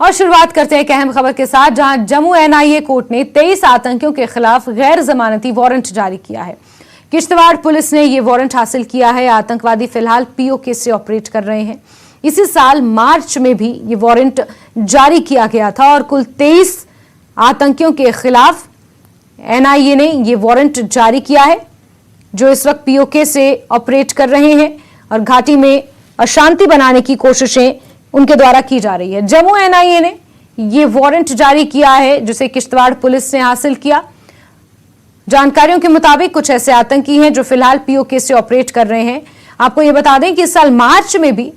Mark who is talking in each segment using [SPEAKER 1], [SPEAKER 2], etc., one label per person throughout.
[SPEAKER 1] और शुरुआत करते हैं एक अहम खबर के साथ, जहां जम्मू एनआईए कोर्ट ने 23 आतंकियों के खिलाफ गैर जमानती वारंट जारी किया है। किश्तवाड़ पुलिस ने यह वारंट हासिल किया है। आतंकवादी फिलहाल पीओके से ऑपरेट कर रहे हैं। इसी साल मार्च में भी ये वारंट जारी किया गया था और कुल 23 आतंकियों के खिलाफ एनआईए ने यह वारंट जारी किया है, जो इस वक्त पीओके से ऑपरेट कर रहे हैं और घाटी में अशांति बनाने की कोशिशें उनके द्वारा की जा रही है। जम्मू एनआईए ने यह वारंट जारी किया है, जिसे किश्तवाड़ पुलिस ने हासिल किया। जानकारियों के मुताबिक कुछ ऐसे आतंकी हैं जो फिलहाल पीओके से ऑपरेट कर रहे हैं। आपको यह बता दें कि इस साल मार्च में भी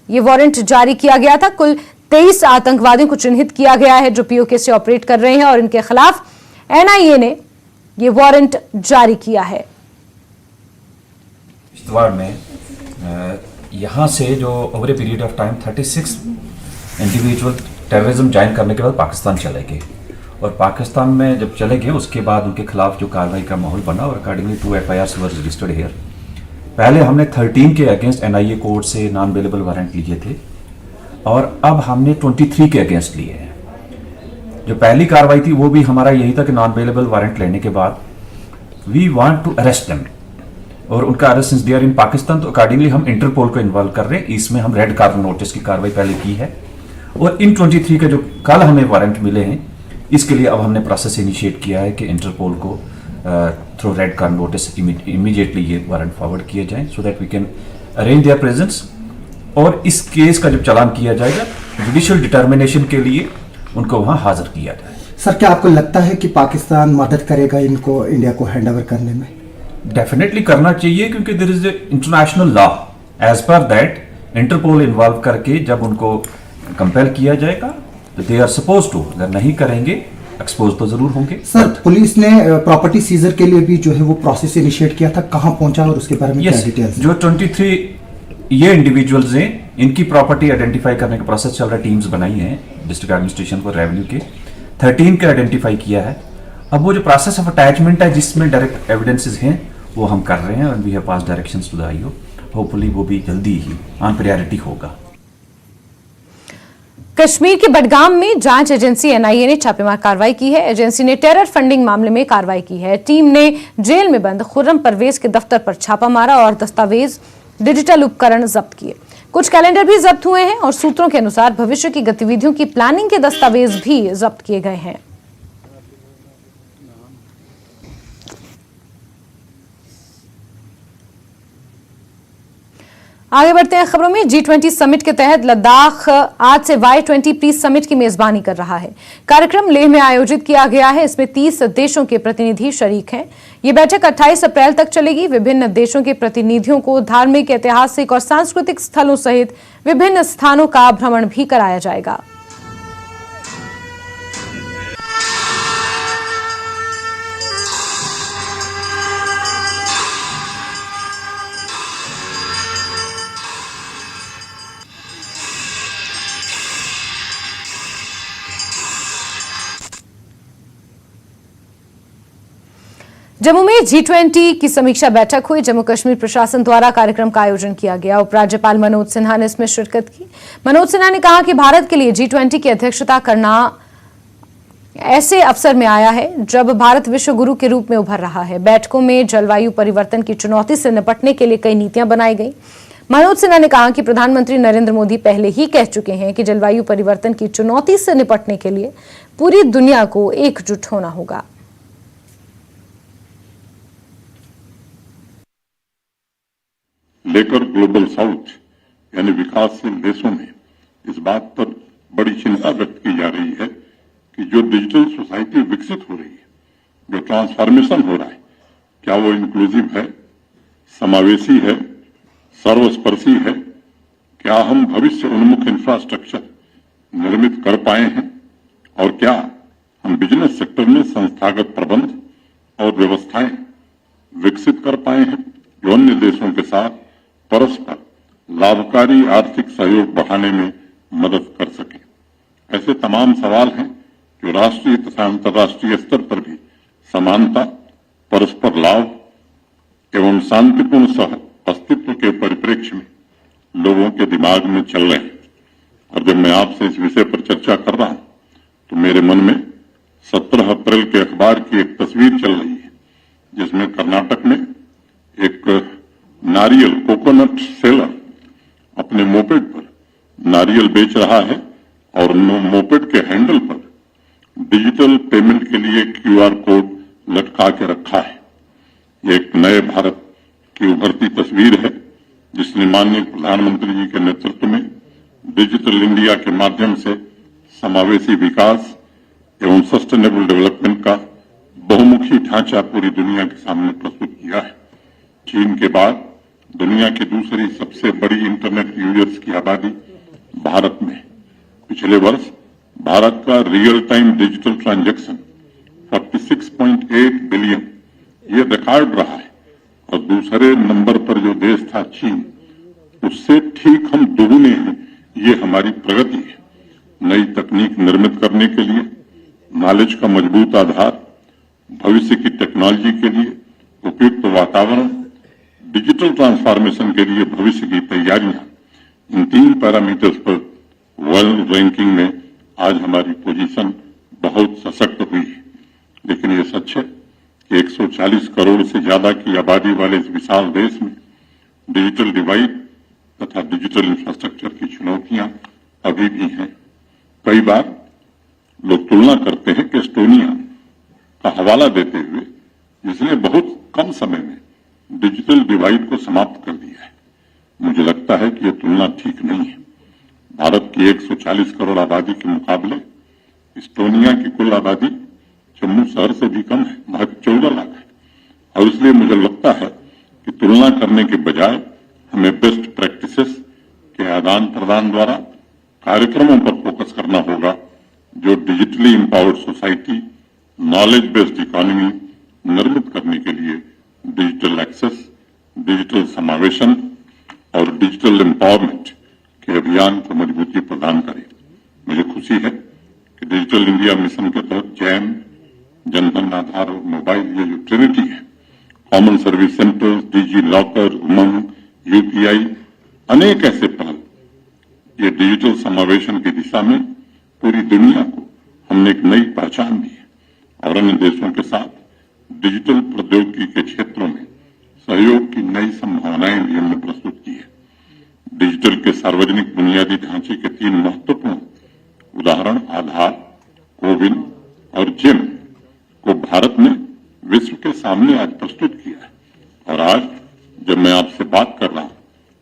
[SPEAKER 1] यह वारंट जारी किया गया था। कुल 23 आतंकवादियों को चिन्हित किया गया है जो पीओके से ऑपरेट कर रहे हैं और इनके खिलाफ एनआईए ने यह वारंट जारी किया है।
[SPEAKER 2] किश्तवाड़ में यहाँ से जो over a period of time 36 individual terrorism join करने के बाद पाकिस्तान चले गए और पाकिस्तान में जब चले गए उसके बाद उनके खिलाफ जो कार्रवाई का माहौल बना और accordingly 2 FIRs were registered here. पहले हमने 13 के अगेंस्ट एनआईए कोर्ट से नॉन अवेलेबल वारंट लिए थे और अब हमने 23 के अगेंस्ट लिए हैं। जो पहली कार्रवाई थी वो भी हमारा यही था कि नॉन अवेलेबल वारंट लेने के बाद we want to arrest them और उनका arrest since they are in Pakistan, तो अकॉर्डिंगली हम इंटरपोल को इन्वॉल्व कर रहे हैं। इसमें हम रेड कार्बन नोटिस की कार्रवाई पहले की है और इन 23 के जो कल हमें वारंट मिले हैं इसके लिए अब हमने प्रोसेस इनिशिएट किया है कि इंटरपोल को through red carbon notice immediately ये वारंट फॉरवर्ड किए जाएं so that we can arrange their presence और इस केस का जब चालान किया जाएगा जुडिशियल डिटर्मिनेशन के लिए उनको वहां हाजिर किया जाए।
[SPEAKER 3] सर, क्या आपको लगता है कि पाकिस्तान मदद करेगा इनको इंडिया को हैंड ओवर करने में?
[SPEAKER 2] डेफिनेटली करना चाहिए क्योंकि there is international law as per that Interpol involve करके जब उनको कंपेल किया जाएगा तो दे आर सपोज टू, अगर नहीं करेंगे एक्सपोज तो जरूर होंगे।
[SPEAKER 3] सर, पुलिस ने प्रॉपर्टी सीजर के लिए भी जो है वो प्रोसेस इनिशिएट किया था, कहां पहुंचा और उसके बारे में क्या डिटेल्स?
[SPEAKER 2] जो 23 ये इंडिविजुअल्स हैं इनकी प्रॉपर्टी आइडेंटिफाई करने का प्रोसेस चल रहा है। टीम्स बनाई हैं डिस्ट्रिक्ट एडमिनिस्ट्रेशन को रेवेन्यू के 13 के आइडेंटिफाई किया है। अब वो जो प्रोसेस ऑफ अटैचमेंट है जिसमें डायरेक्ट एविडेंसेस हैं वो हम कर रहे हैं और we have pass directions to the IO. Hopefully वो भी जल्दी ही ऑन प्रायोरिटी होगा।
[SPEAKER 1] कश्मीर के बडगाम में जांच एजेंसी एनआईए ने छापेमार कार्रवाई की है। एजेंसी ने टेरर फंडिंग मामले में कार्रवाई की है। टीम ने जेल में बंद खुर्रम परवेज के दफ्तर पर छापा मारा और दस्तावेज, डिजिटल उपकरण जब्त किए। कुछ कैलेंडर भी जब्त हुए हैं और सूत्रों के अनुसार भविष्य की गतिविधियों की प्लानिंग के दस्तावेज भी जब्त किए गए हैं। आगे बढ़ते हैं खबरों में। G20 समिट के तहत लद्दाख आज से Y20 पीस समिट की मेजबानी कर रहा है। कार्यक्रम लेह में आयोजित किया गया है। इसमें 30 देशों के प्रतिनिधि शरीक हैं। ये बैठक 28 अप्रैल तक चलेगी। विभिन्न देशों के प्रतिनिधियों को धार्मिक, ऐतिहासिक और सांस्कृतिक स्थलों सहित विभिन्न स्थानों का भ्रमण भी कराया जाएगा। जम्मू में G20 की समीक्षा बैठक हुई। जम्मू कश्मीर प्रशासन द्वारा कार्यक्रम का आयोजन किया गया। उपराज्यपाल मनोज सिन्हा ने इसमें शिरकत की। मनोज सिन्हा ने कहा कि भारत के लिए G20 की अध्यक्षता करना ऐसे अवसर में आया है जब भारत विश्व गुरु के रूप में उभर रहा है। बैठकों में जलवायु परिवर्तन की चुनौती से निपटने के लिए कई नीतियां बनाई गई। मनोज सिन्हा ने कहा कि प्रधानमंत्री नरेंद्र मोदी पहले ही कह चुके हैं कि जलवायु परिवर्तन की चुनौती से निपटने के लिए पूरी दुनिया को एकजुट होना होगा।
[SPEAKER 4] लेकर ग्लोबल साउथ यानी विकासशील देशों में इस बात पर बड़ी चिंता व्यक्त की जा रही है कि जो डिजिटल सोसाइटी विकसित हो रही है, जो ट्रांसफॉर्मेशन हो रहा है, क्या वो इंक्लूसिव है, समावेशी है, सर्वस्पर्शी है? क्या हम भविष्य उन्मुख इंफ्रास्ट्रक्चर निर्मित कर पाए हैं और क्या हम बिजनेस सेक्टर में संस्थागत प्रबंध और व्यवस्थाएं विकसित कर पाए हैं जो अन्य देशों के साथ परस्पर लाभकारी आर्थिक सहयोग बढ़ाने में मदद कर सके? ऐसे तमाम सवाल हैं जो राष्ट्रीय तथा अंतर्राष्ट्रीय स्तर पर भी समानता, परस्पर लाभ एवं शांतिपूर्ण सह अस्तित्व के परिप्रेक्ष्य में लोगों के दिमाग में चल रहे हैं। और जब मैं मैं आपसे इस विषय पर चर्चा कर रहा हूं तो मेरे मन में 17 अप्रैल के अखबार की एक तस्वीर चल रही है, जिसमें कर्नाटक में एक नारियल कोकोनट सेलर अपने मोपेड पर नारियल बेच रहा है और मोपेड के हैंडल पर डिजिटल पेमेंट के लिए QR कोड लटका के रखा है। ये एक नए भारत की उभरती तस्वीर है, जिसने माननीय प्रधानमंत्री जी के नेतृत्व में डिजिटल इंडिया के माध्यम से समावेशी विकास एवं सस्टेनेबल डेवलपमेंट का बहुमुखी ढांचा पूरी दुनिया के सामने प्रस्तुत किया है। चीन के बाद दुनिया की दूसरी सबसे बड़ी इंटरनेट यूजर्स की आबादी भारत में। पिछले वर्ष भारत का real time digital transaction 46.8 billion ये रिकॉर्ड रहा है और दूसरे नंबर पर जो देश था चीन, उससे ठीक हम दोगुने हैं। ये हमारी प्रगति है। नई तकनीक निर्मित करने के लिए नॉलेज का मजबूत आधार, भविष्य की टेक्नोलॉजी के लिए उपयुक्त वातावरण, डिजिटल ट्रांसफॉर्मेशन के लिए भविष्य की तैयारियां, इन 3 पैरामीटर्स पर वर्ल्ड रैंकिंग में आज हमारी पोजीशन बहुत सशक्त हुई है। लेकिन ये सच है कि 140 करोड़ से ज्यादा की आबादी वाले इस विशाल देश में डिजिटल डिवाइड तथा डिजिटल इंफ्रास्ट्रक्चर की चुनौतियां अभी भी हैं। कई बार लोग तुलना करते हैं कि एस्टोनिया का हवाला देते हुए, जिसने बहुत कम समय में डिजिटल डिवाइड को समाप्त कर दिया है। मुझे लगता है कि यह तुलना ठीक नहीं है। भारत की 140 करोड़ आबादी के मुकाबले एस्टोनिया की कुल आबादी जम्मू शहर से भी कम है, महज 14 लाख है। और इसलिए मुझे लगता है कि तुलना करने के बजाय हमें बेस्ट प्रैक्टिसेस के आदान प्रदान द्वारा कार्यक्रमों पर फोकस करना होगा, जो digitally empowered society, knowledge based economy निर्मित करने के लिए डिजिटल एक्सेस, डिजिटल समावेशन और डिजिटल एम्पावरमेंट के अभियान को मजबूती प्रदान करे। मुझे खुशी है कि डिजिटल इंडिया मिशन के तहत जैम, जनधन आधार और मोबाइल, ये जो ट्रिनिटी है, common service centres, digi locker, उमंग, UPI, अनेक ऐसे पहल, ये डिजिटल समावेशन की दिशा में पूरी दुनिया को हमने एक नई पहचान दी है और अन्य देशों के साथ डिजिटल प्रौद्योगिकी के क्षेत्रों में सहयोग की नई संभावनाएं भी हमने प्रस्तुत की है। डिजिटल के सार्वजनिक बुनियादी ढांचे के 3 महत्वपूर्ण उदाहरण आधार, कोविन और जेम को भारत ने विश्व के सामने आज प्रस्तुत किया है। और आज जब मैं आपसे बात कर रहा हूं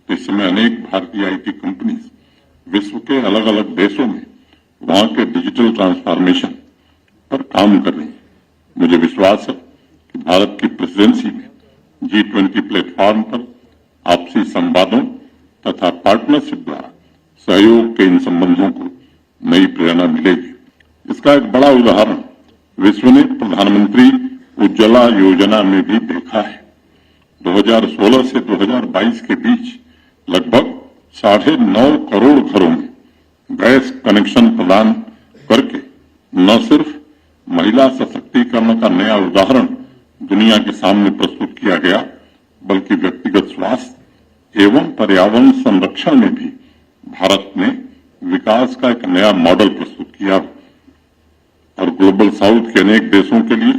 [SPEAKER 4] तो इस समय अनेक भारतीय IT कंपनीज विश्व के अलग अलग देशों में वहां के डिजिटल ट्रांसफॉर्मेशन पर काम कर रही है। मुझे विश्वास है कि भारत की प्रेसिडेंसी में G20 प्लेटफॉर्म पर आपसी संवादों तथा पार्टनरशिप द्वारा सहयोग के इन संबंधों को नई प्रेरणा मिलेगी। इसका एक बड़ा उदाहरण विश्व ने प्रधानमंत्री उज्ज्वला योजना में भी देखा है। 2016 से 2022 के बीच लगभग 9.5 करोड़ घरों में गैस कनेक्शन प्रदान करके न सिर्फ महिला सशक्तिकरण का नया उदाहरण दुनिया के सामने प्रस्तुत किया गया, बल्कि व्यक्तिगत स्वास्थ्य एवं पर्यावरण संरक्षण में भी भारत ने विकास का एक नया मॉडल प्रस्तुत किया और ग्लोबल साउथ के अनेक देशों के लिए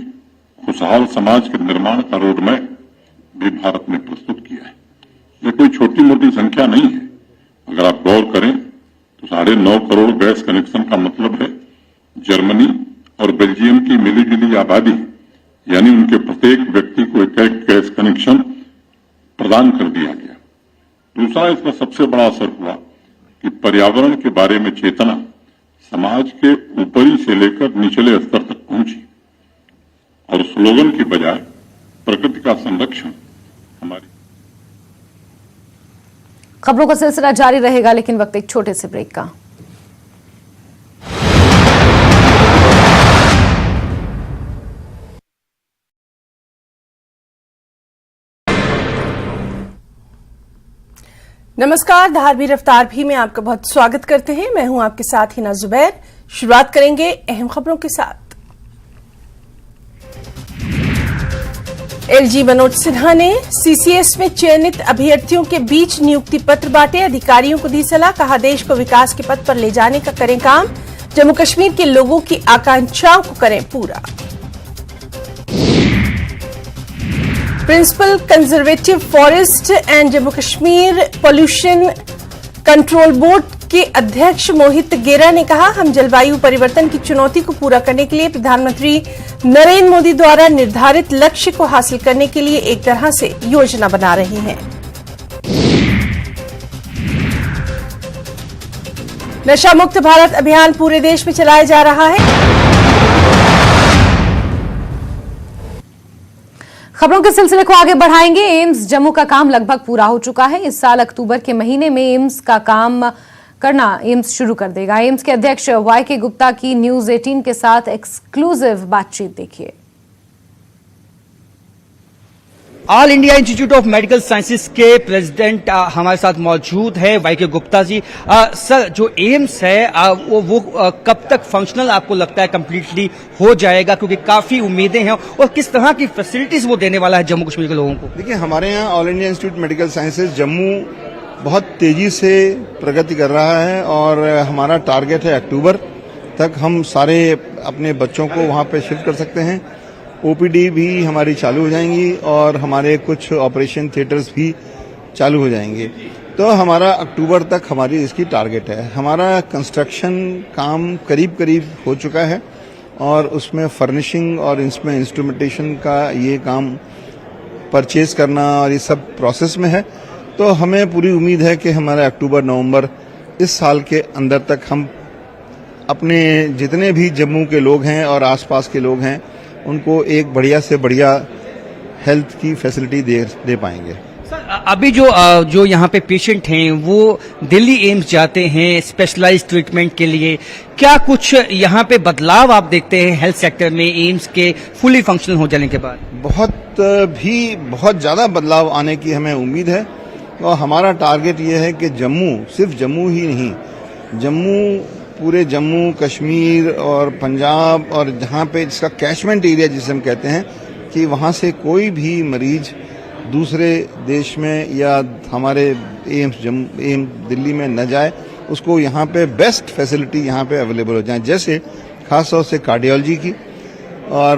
[SPEAKER 4] खुशहाल समाज के निर्माण का रोडमैप भी भारत ने प्रस्तुत किया है। यह कोई छोटी मोटी संख्या नहीं है। अगर आप गौर करें तो 9.5 करोड़ गैस कनेक्शन का मतलब है जर्मनी और बेल्जियम की मिलीजुली आबादी, यानी उनके प्रत्येक व्यक्ति को एक गैस कनेक्शन प्रदान कर दिया गया। दूसरा, इसका सबसे बड़ा असर हुआ कि पर्यावरण के बारे में चेतना समाज के ऊपरी से लेकर निचले स्तर तक पहुंची और स्लोगन की बजाय प्रकृति का संरक्षण हमारी।
[SPEAKER 1] खबरों का सिलसिला जारी रहेगा, लेकिन वक्त एक छोटे से ब्रेक का।
[SPEAKER 5] नमस्कार, धारवी रफ्तार भी में आपका बहुत स्वागत करते हैं। मैं हूं आपके साथ हिना जुबैर। शुरुआत करेंगे अहम खबरों के साथ। एलजी मनोज सिन्हा ने सीसीएस में चयनित अभ्यर्थियों के बीच नियुक्ति पत्र बांटे। अधिकारियों को दी सलाह, कहा देश को विकास के पथ पर ले जाने का करें काम, जम्मू कश्मीर के लोगों की आकांक्षाओं को करें पूरा। Principal conservative forest and Jammu Kashmir pollution control board के अध्यक्ष मोहित गेरा ने कहा, हम जलवायु परिवर्तन की चुनौती को पूरा करने के लिए प्रधानमंत्री नरेंद्र मोदी द्वारा निर्धारित लक्ष्य को हासिल करने के लिए एक तरह से योजना बना रहे हैं। नशा मुक्त भारत अभियान पूरे देश में चलाया जा रहा है।
[SPEAKER 1] खबरों के सिलसिले को आगे बढ़ाएंगे। एम्स जम्मू का काम लगभग पूरा हो चुका है। इस साल अक्टूबर के महीने में एम्स का काम करना एम्स शुरू कर देगा। एम्स के अध्यक्ष वाई.के. गुप्ता की न्यूज 18 के साथ एक्सक्लूसिव बातचीत देखिए।
[SPEAKER 6] All India institute of medical sciences के प्रेसिडेंट हमारे साथ मौजूद है वाई.के. गुप्ता जी। सर, जो एम्स है वो कब तक फंक्शनल आपको लगता है कंप्लीटली हो जाएगा, क्योंकि काफी उम्मीदें हैं, और किस तरह की फैसिलिटीज वो देने वाला है जम्मू कश्मीर के लोगों को?
[SPEAKER 7] देखिए, हमारे यहाँ all India institute medical sciences Jammu बहुत तेजी से प्रगति कर रहा है, और हमारा टारगेट है अक्टूबर तक हम सारे अपने बच्चों को वहाँ पे शिफ्ट कर सकते हैं। ओपीडी भी हमारी चालू हो जाएंगी और हमारे कुछ ऑपरेशन थिएटर्स भी चालू हो जाएंगे। तो हमारा अक्टूबर तक हमारी इसकी टारगेट है। हमारा कंस्ट्रक्शन काम करीब करीब हो चुका है, और उसमें फर्निशिंग और इसमें इंस्ट्रूमेंटेशन का ये काम परचेज करना और ये सब प्रोसेस में है। तो हमें पूरी उम्मीद है कि हमारे अक्टूबर नवंबर इस साल के अंदर तक हम अपने जितने भी जम्मू के लोग हैं और आसपास के लोग हैं उनको एक बढ़िया से बढ़िया हेल्थ की फैसिलिटी दे पाएंगे।
[SPEAKER 6] सर, अभी जो यहाँ पे पेशेंट हैं वो दिल्ली एम्स जाते हैं स्पेशलाइज्ड ट्रीटमेंट के लिए, क्या कुछ यहाँ पे बदलाव आप देखते हैं हेल्थ सेक्टर में एम्स के फुली फंक्शनल हो जाने के बाद?
[SPEAKER 7] बहुत ज्यादा बदलाव आने की हमें उम्मीद है, और हमारा टारगेट ये है कि जम्मू, सिर्फ जम्मू ही नहीं, पूरे जम्मू कश्मीर और पंजाब और जहाँ पे जिसका कैचमेंट एरिया जिसे हम कहते हैं, कि वहाँ से कोई भी मरीज दूसरे देश में या हमारे एम्स दिल्ली में न जाए, उसको यहाँ पे बेस्ट फैसिलिटी यहाँ पे अवेलेबल हो जाए। जैसे खासतौर से कार्डियोलॉजी की और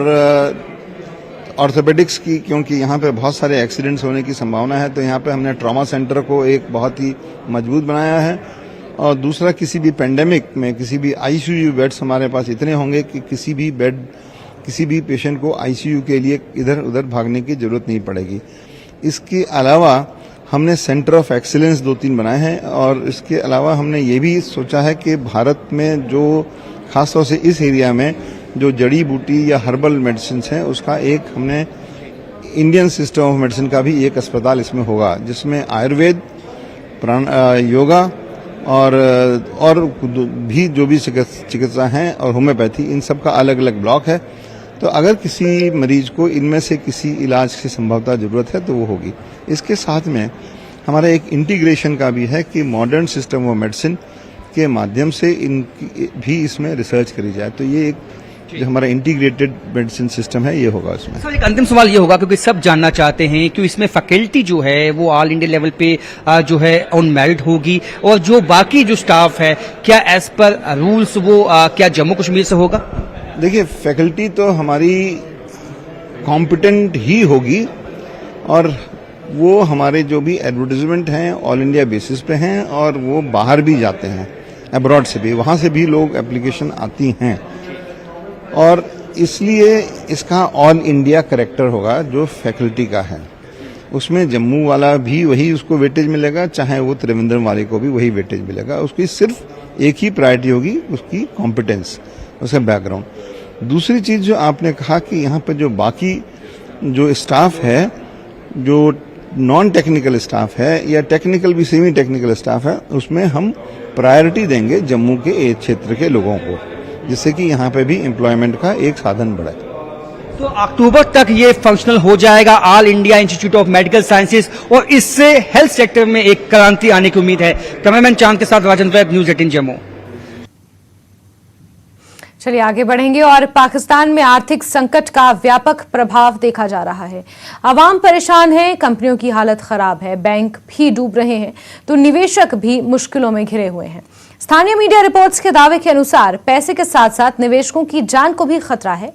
[SPEAKER 7] ऑर्थोपेडिक्स की, क्योंकि यहाँ पे बहुत सारे एक्सीडेंट्स होने की संभावना है। तो यहाँ पे हमने ट्रॉमा सेंटर को एक बहुत ही मजबूत बनाया है। और दूसरा, किसी भी पेंडेमिक में किसी भी आईसीयू बेड्स हमारे पास इतने होंगे कि किसी भी पेशेंट को आईसीयू के लिए इधर उधर भागने की जरूरत नहीं पड़ेगी। इसके अलावा हमने सेंटर ऑफ एक्सीलेंस 2-3 बनाए हैं, और इसके अलावा हमने ये भी सोचा है कि भारत में जो खासतौर से इस एरिया में जो जड़ी बूटी या हर्बल मेडिसिन है, उसका एक हमने इंडियन सिस्टम ऑफ मेडिसिन का भी एक अस्पताल इसमें होगा, जिसमें आयुर्वेद, योगा और भी जो भी चिकित्सा हैं और होम्योपैथी, इन सब का अलग अलग ब्लॉक है। तो अगर किसी मरीज को इनमें से किसी इलाज की संभवतः जरूरत है तो वो होगी। इसके साथ में हमारा एक इंटीग्रेशन का भी है कि मॉडर्न सिस्टम ऑफ मेडिसिन के माध्यम से भी इसमें रिसर्च करी जाए। तो ये एक जो हमारा इंटीग्रेटेड मेडिसिन सिस्टम है, ये होगा इसमें।
[SPEAKER 6] सर, एक अंतिम सवाल ये होगा, क्योंकि सब जानना चाहते हैं कि इसमें फैकल्टी जो है वो ऑल इंडिया लेवल पे जो है ऑन मेरिट होगी, और जो बाकी जो स्टाफ है क्या एज पर रूल्स वो क्या जम्मू कश्मीर से होगा?
[SPEAKER 7] देखिए, फैकल्टी तो हमारी कॉम्पिटेंट ही होगी, और वो हमारे जो भी एडवर्टाइजमेंट हैं ऑल इंडिया बेसिस पे हैं, और वो बाहर भी जाते हैं, अब्रॉड से भी, वहाँ से भी लोग एप्लीकेशन आती हैं, और इसलिए इसका ऑल इंडिया करेक्टर होगा जो फैकल्टी का है। उसमें जम्मू वाला भी वही उसको वेटेज मिलेगा, चाहे वो त्रिवेंद्रम वाले को भी वही वेटेज मिलेगा। उसकी सिर्फ एक ही प्रायोरिटी होगी, उसकी कॉम्पिटेंस, उसका बैकग्राउंड। दूसरी चीज जो आपने कहा कि यहाँ पे जो बाकी जो स्टाफ है, जो नॉन टेक्निकल स्टाफ है या टेक्निकल भी सेमी टेक्निकल स्टाफ है, उसमें हम प्रायोरिटी देंगे जम्मू के क्षेत्र के लोगों को, जिससे कि यहाँ पे भी एम्प्लॉयमेंट का एक साधन बढ़े।
[SPEAKER 6] तो अक्टूबर तक ये फंक्शनल हो जाएगा all India institute of medical sciences, और इससे हेल्थ सेक्टर में एक क्रांति आने की उम्मीद है। कैमरामैन चांद के साथ राजेंद्र, न्यूज 18 जम्मू।
[SPEAKER 1] चलिए आगे बढ़ेंगे और पाकिस्तान में आर्थिक संकट का व्यापक प्रभाव देखा जा रहा है। आवाम परेशान है, कंपनियों की हालत खराब है, बैंक भी डूब रहे हैं तो निवेशक भी मुश्किलों में घिरे हुए हैं। स्थानीय मीडिया रिपोर्ट्स के दावे के अनुसार पैसे के साथ साथ निवेशकों की जान को भी खतरा है।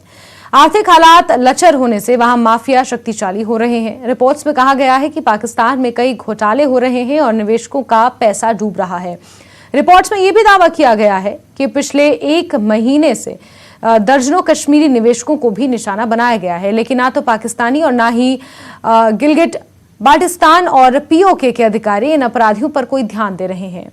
[SPEAKER 1] आर्थिक हालात लचर होने से वहां माफिया शक्तिशाली हो रहे हैं। रिपोर्ट्स में कहा गया है कि पाकिस्तान में कई घोटाले हो रहे हैं और निवेशकों का पैसा डूब रहा है। रिपोर्ट्स में यह भी दावा किया गया है कि पिछले 1 महीने से दर्जनों कश्मीरी निवेशकों को भी निशाना बनाया गया है, लेकिन ना तो पाकिस्तानी और ना ही गिलगिट बाल्टिस्तान और पीओके के अधिकारी इन अपराधियों पर कोई ध्यान दे रहे हैं।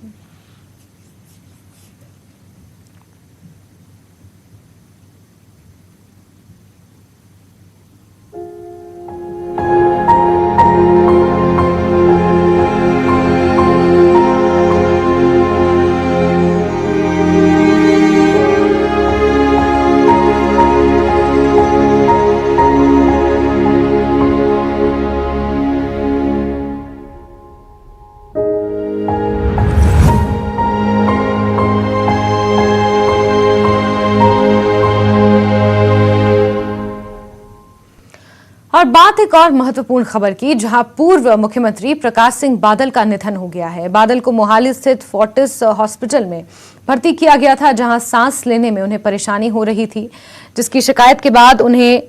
[SPEAKER 1] और बात एक और महत्वपूर्ण खबर की, जहां पूर्व मुख्यमंत्री प्रकाश सिंह बादल का निधन हो गया है। बादल को मोहाली स्थित फोर्टिस हॉस्पिटल में भर्ती किया गया था, जहां सांस लेने में उन्हें परेशानी हो रही थी, जिसकी शिकायत के बाद उन्हें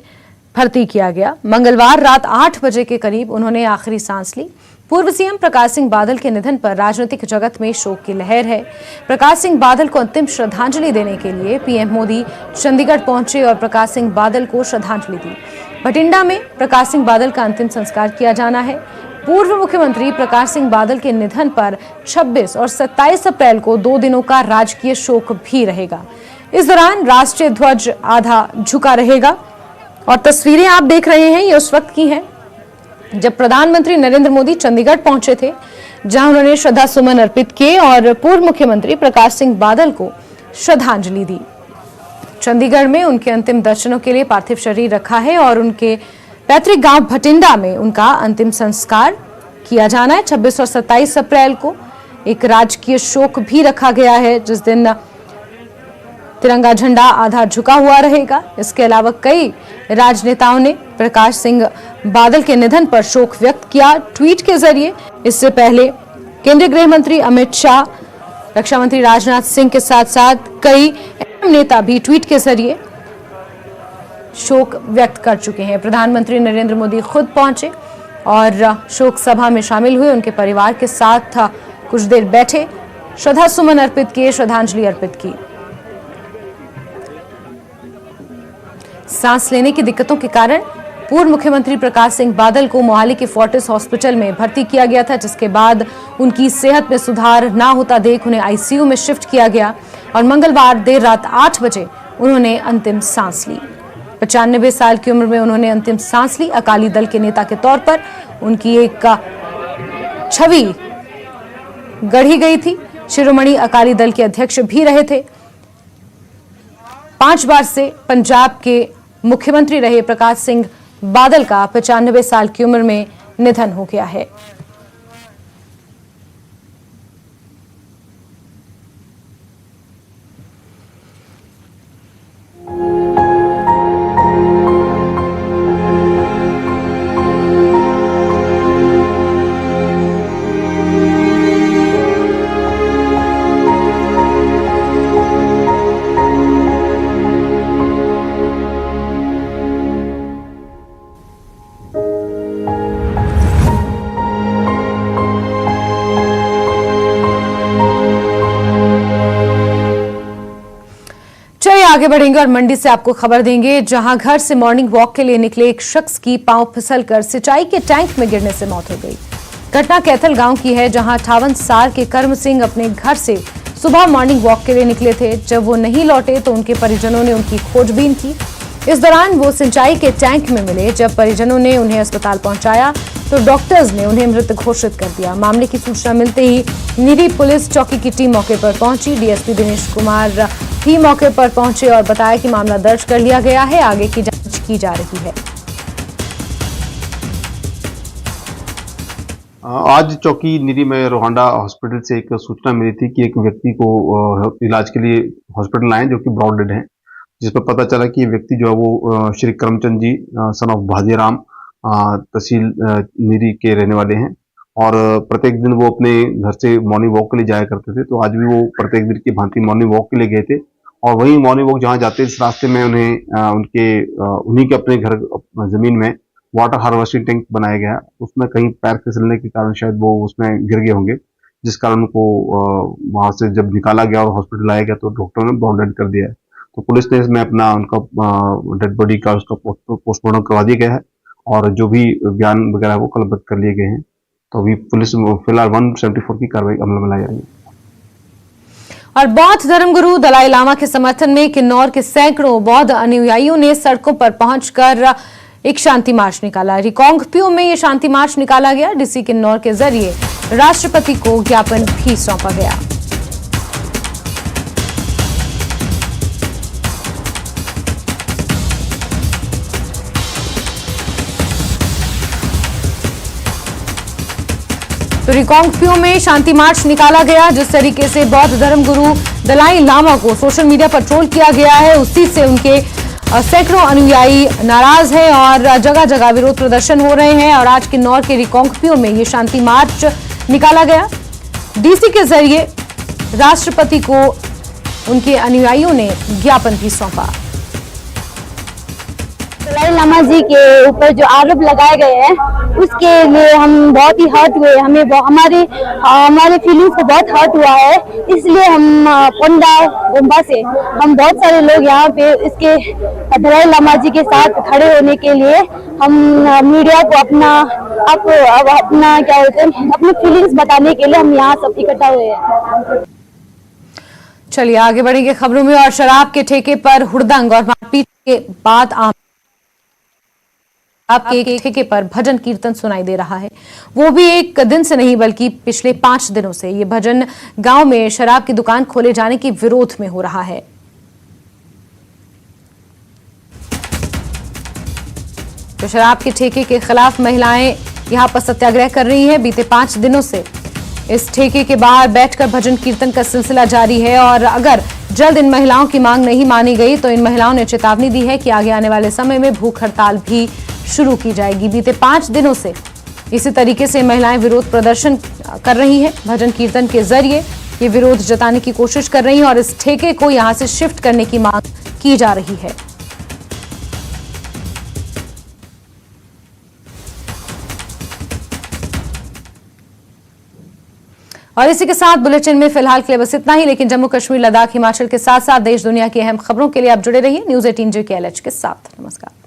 [SPEAKER 1] भर्ती किया गया। मंगलवार रात 8 बजे के करीब उन्होंने आखिरी सांस ली। पूर्व सीएम प्रकाश सिंह बादल के निधन पर राजनीतिक जगत में शोक की लहर है। प्रकाश सिंह बादल को अंतिम श्रद्धांजलि देने के लिए पीएम मोदी चंडीगढ़ पहुंचे और प्रकाश सिंह बादल को श्रद्धांजलि दी। बठिंडा में प्रकाश सिंह बादल का अंतिम संस्कार किया जाना है। पूर्व मुख्यमंत्री प्रकाश सिंह बादल के निधन पर 26 और 27 अप्रैल को 2 दिनों का राजकीय शोक भी रहेगा। इस दौरान राष्ट्रीय ध्वज आधा झुका रहेगा और तस्वीरें आप देख रहे हैं ये उस वक्त की हैं जब प्रधानमंत्री नरेंद्र मोदी चंडीगढ़ पहुंचे थे, जहां उन्होंने श्रद्धा सुमन अर्पित किए और पूर्व मुख्यमंत्री प्रकाश सिंह बादल को श्रद्धांजलि दी। चंडीगढ़ में उनके अंतिम दर्शनों के लिए पार्थिव शरीर रखा है और उनके पैतृक गांव भटिंडा में उनका अंतिम संस्कार किया जाना है। 26 और 27 अप्रैल को एक राजकीय शोक भी रखा गया है, जिस दिन तिरंगा झंडा आधा झुका हुआ रहेगा। इसके अलावा कई राजनेताओं ने प्रकाश सिंह बादल के निधन पर शोक व्यक्त किया ट्वीट के जरिए। इससे पहले केंद्रीय गृह मंत्री अमित शाह, रक्षा मंत्री राजनाथ सिंह के साथ साथ कई अहम नेता भी ट्वीट के जरिए शोक व्यक्त कर चुके हैं। प्रधानमंत्री नरेंद्र मोदी खुद पहुंचे और शोक सभा में शामिल हुए, उनके परिवार के साथ कुछ देर बैठे, श्रद्धा सुमन अर्पित किए, श्रद्धांजलि अर्पित की। सांस लेने की दिक्कतों के कारण पूर्व मुख्यमंत्री प्रकाश सिंह बादल को मोहाली के फोर्टिस हॉस्पिटल में भर्ती किया गया था, जिसके बाद उनकी सेहत में सुधार ना होता देख उन्हें आईसीयू में शिफ्ट किया गया और मंगलवार देर रात 8 बजे उन्होंने अंतिम सांस ली। 95 साल की उम्र में उन्होंने अंतिम सांस ली। अकाली दल के नेता के तौर पर उनकी एक छवि गढ़ी गई थी। शिरोमणि अकाली दल के अध्यक्ष भी रहे थे। 5 बार से पंजाब के मुख्यमंत्री रहे प्रकाश सिंह बादल का 95 साल की उम्र में निधन हो गया है। आगे बढ़ेंगे और मंडी से आपको खबर देंगे, जहां घर से मॉर्निंग वॉक के लिए निकले एक शख्स की पांव फिसलकर सिंचाई के टैंक में गिरने से मौत हो गई। घटना कैथल गांव की है, जहां 58 साल के कर्म सिंह अपने घर से सुबह मॉर्निंग वॉक के लिए निकले थे। जब वो नहीं लौटे तो उनके परिजनों ने उनकी खोजबीन की। इस दौरान वो सिंचाई के टैंक में मिले। जब परिजनों ने उन्हें अस्पताल पहुंचाया तो डॉक्टर्स ने उन्हें मृत घोषित कर दिया। मामले की सूचना मिलते ही निरी पुलिस चौकी की टीम मौके पर पहुंची। डीएसपी दिनेश कुमार भी मौके पर पहुंचे और बताया कि मामला दर्ज कर लिया गया है, आगे की जांच की जा रही है।
[SPEAKER 8] आज चौकी निरी में रोहांडा हॉस्पिटल से एक सूचना मिली थी कि एक व्यक्ति को इलाज के लिए हॉस्पिटल आए जो कि ब्रॉड डेड हैं जिस पर पता चला कि ये व्यक्ति जो है वो श्री करमचंद जी सन ऑफ भाजीराम तहसील नीरी के रहने वाले हैं और प्रत्येक दिन वो अपने घर से मॉर्निंग वॉक के लिए जाया करते थे। तो आज भी वो प्रत्येक दिन की भांति मॉर्निंग वॉक के लिए गए थे और वही मॉर्निंग वॉक जहाँ जाते इस रास्ते में उन्हें उन्हीं के अपने घर जमीन में वाटर हार्वेस्टिंग टैंक बनाया गया, उसमें कहीं पैर फिसलने के कारण शायद वो उसमें गिर गए होंगे, जिस कारण उनको वहां से जब निकाला गया और हॉस्पिटल लाया गया तो डॉक्टरों ने ब्रॉड डेड कर दिया है। तो पुलिस ने इसमें अपना उनका डेड बॉडी का उसका पोस्टमार्टम करवा दिया गया है और जो भी बयान वगैरह है वो कलबद्ध कर लिए गए हैं। तो अभी पुलिस फिलहाल 174 की कार्रवाई अमल में लाई जा रही है।
[SPEAKER 1] और बौद्ध धर्मगुरु दलाई लामा के समर्थन में किन्नौर के सैकड़ों बौद्ध अनुयायियों ने सड़कों पर पहुंचकर एक शांति मार्च निकाला। रिकांगपिओ में ये शांति मार्च निकाला गया। डीसी किन्नौर के जरिए राष्ट्रपति को ज्ञापन भी सौंपा गया। तो रिकांगपिओ में शांति मार्च निकाला गया। जिस तरीके से बौद्ध धर्मगुरु दलाई लामा को सोशल मीडिया पर ट्रोल किया गया है, उसी से उनके सैकड़ों अनुयायी नाराज हैं और जगह जगह विरोध प्रदर्शन हो रहे हैं। और आज किन्नौर के रिकांगपिओ में ये शांति मार्च निकाला गया। डीसी के जरिए राष्ट्रपति को उनके अनुयायियों ने ज्ञापन भी सौंपा।
[SPEAKER 9] दलाई लामा जी के ऊपर जो आरोप लगाए गए हैं उसके लिए हम बहुत ही हर्ट हुए। हमें हमारे फीलिंग्स को बहुत हर्ट हुआ है। इसलिए हम पोंडा गोम्बा से हम बहुत सारे लोग यहाँ पे इसके दलाई लामा जी के साथ खड़े होने के लिए हम मीडिया को अपना क्या बोलते हैं अपनी फीलिंग्स बताने के लिए हम यहाँ सब इकट्ठा हुए हैं।
[SPEAKER 1] चलिए आगे बढ़ेंगे खबरों में। और शराब के ठेके पर हुड़दंग और मारपीट के बाद आपके एक ठेके पर भजन कीर्तन सुनाई दे रहा है, वो भी एक दिन से नहीं बल्कि पिछले 5 दिनों से। ये भजन गांव में शराब की दुकान खोले जाने के विरोध में हो रहा है। तो शराब के ठेके के खिलाफ महिलाएं यहां पर सत्याग्रह कर रही हैं। बीते 5 दिनों से इस ठेके के बाहर बैठकर भजन कीर्तन का सिलसिला जारी है और अगर जल्द इन महिलाओं की मांग नहीं मानी गई तो इन महिलाओं ने चेतावनी दी है कि आगे आने वाले समय में भूख हड़ताल भी शुरू की जाएगी। बीते 5 दिनों से इसी तरीके से महिलाएं विरोध प्रदर्शन कर रही हैं। भजन कीर्तन के जरिए ये विरोध जताने की कोशिश कर रही हैं और इस ठेके को यहां से शिफ्ट करने की मांग की जा रही है। और इसी के साथ बुलेटिन में फिलहाल के लिए बस इतना ही, लेकिन जम्मू कश्मीर, लद्दाख, हिमाचल के साथ साथ देश दुनिया की अहम खबरों के लिए आप जुड़े रहिए न्यूज़ 18 JKLH के साथ। नमस्कार।